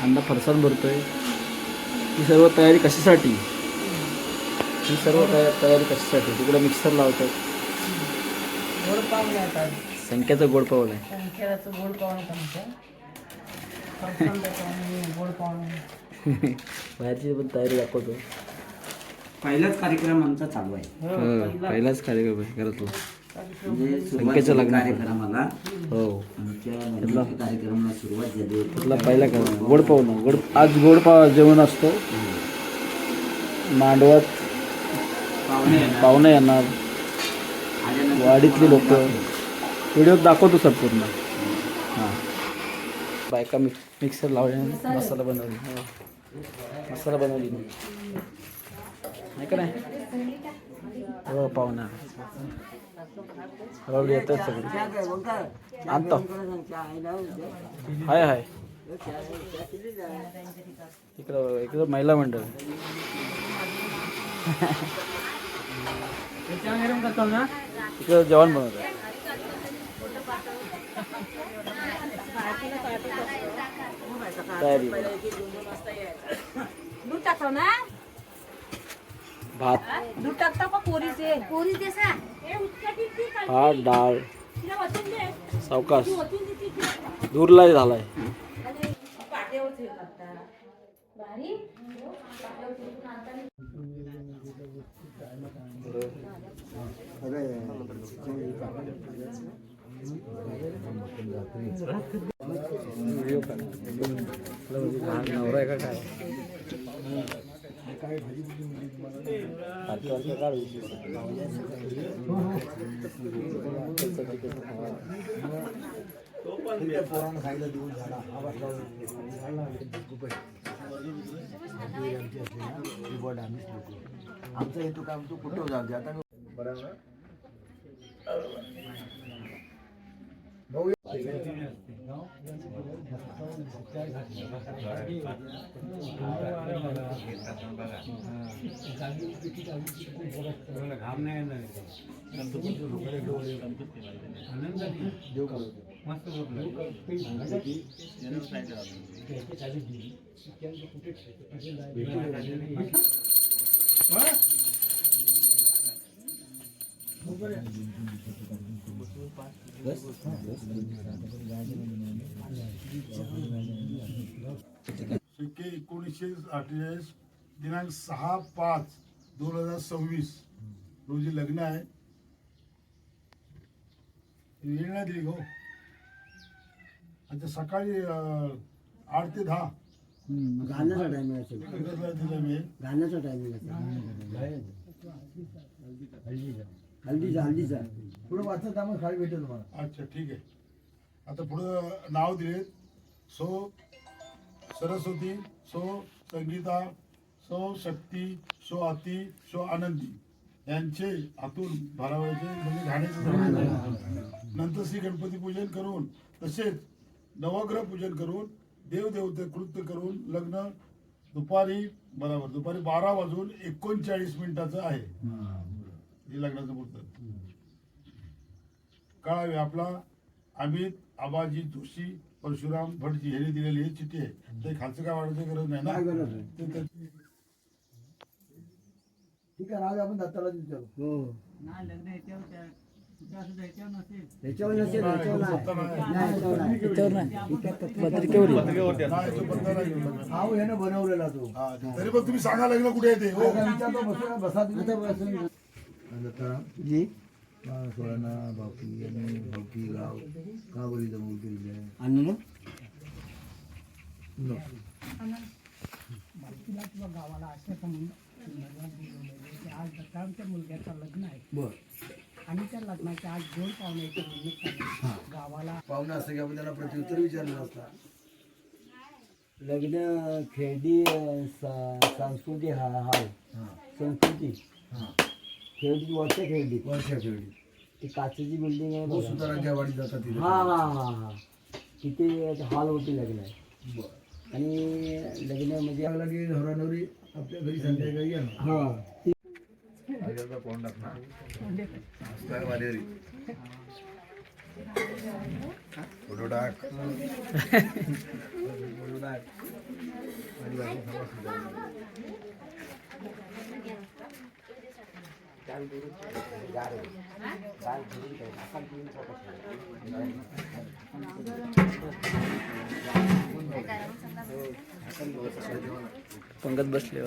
कांदा फरसाण भरतोय. ही सर्व तयारी कशासाठी? ही सर्व तयारी कशासाठी? तिकडे मिक्सर लावतात. गोड पावलं आता संख्याचं गोड पावलं आहे. संख्याचं गोड पावलं तुमचं गोड पावलं बाहेरची पण तयारी दाखवतो. पहिलाच कार्यक्रम आमचा चालू आहे. पहिलाच कार्यक्रम आहे घरातला. म्हणजे संख्येचं लग्न कार्यक्रमाला हो आमच्या लग्नाच्या कार्यक्रमाला सुरुवात झाली होती. तिथला पहिला कार्यक्रम गोड पावणं. आज गोड जेवण असतो. मांडवात पाहुणे येणार, वाडीतली लोक. व्हिडिओ दाखवतो सर पूर्ण. हां बायका मिक्सर लावल्याने मसाला बनवली. मसाला बनवली नाही का नाही? हो पाहुणा हळूहळू येतात सगळे. आणतो हाय इकडं महिला मंडळ. इकडं जेवण बनवत आहे. तयारी दूध टाकतो ना भात दूध टाकतो का पोरीचे भात डाळ सावकाश दूरला झालाय. व्हिडिओ नवरा आहे का काय? खायला देऊन झाला आमचा हेतू काम तू कुठं जाऊ दे आता बरोबर. शिक्के 1948 दिनांक 6/5/2026 रोजी लग्न आहे. वेळ नाही दिली हो. आता सकाळी 8 ते 10 गाण्याचा टायमिंग असेल. दिलं मी. गाण्याचा टायमिंग असेल. हल्दीचा पुढे वाचत आम्हाला खाली भेटेल तुम्हाला. अच्छा ठीक आहे. आता पुढं नाव दिले. सो सरस्वती, सो संगीता, सो शक्ती, सो आती, सो आनंदी यांचे हातून भरावायचे म्हणजे घाण्याचं. नंतर श्री गणपती पूजन करून तसेच नवग्रह पूजन करून देवदेवते कृत्य करून लग्न दुपारी 12:39 आहे. हे लग्नाचं मुहूर्त. कळावे आपला अमित आबाजी जोशी परशुराम भटजी यांनी दिलेली ही चिठ्ठी आहे. ते खालचं काय वाढायची गरज नाही ना. ठीक आहे राहू आपण दत्ताला विचारू. हो त्याच्यावर नसेल यानं बनवलेला तो. तरी पण तुम्ही सांगा लग्न कुठे येते. हो विचारतो बसा जी सोळाना भावकी आणि भावकी गाव का बोली जमवून केलेली आहे. आणि गावाला असं आज दत्तांच्या मुलग्याचं लग्न आहे. बर आणि त्या लग्नाच्या आज 2 पाहुण्याच्या निमित्ताने गावाला पाहुणा असं की आपण त्याला प्रत्युत्तर विचारलं असता. लग्न खेळडी संस्कृती हाय संस्कृती खेळडी वर्षा खेळडी ती काचेची बिल्डिंग आहे. सुतारांच्यावाडी जातात हा तिथे हॉल होती लग्न आहे. आणि लग्न म्हणजे नवरी आपल्या घरी संध्याकाळी येणार. फोटो टाक पंगत बसले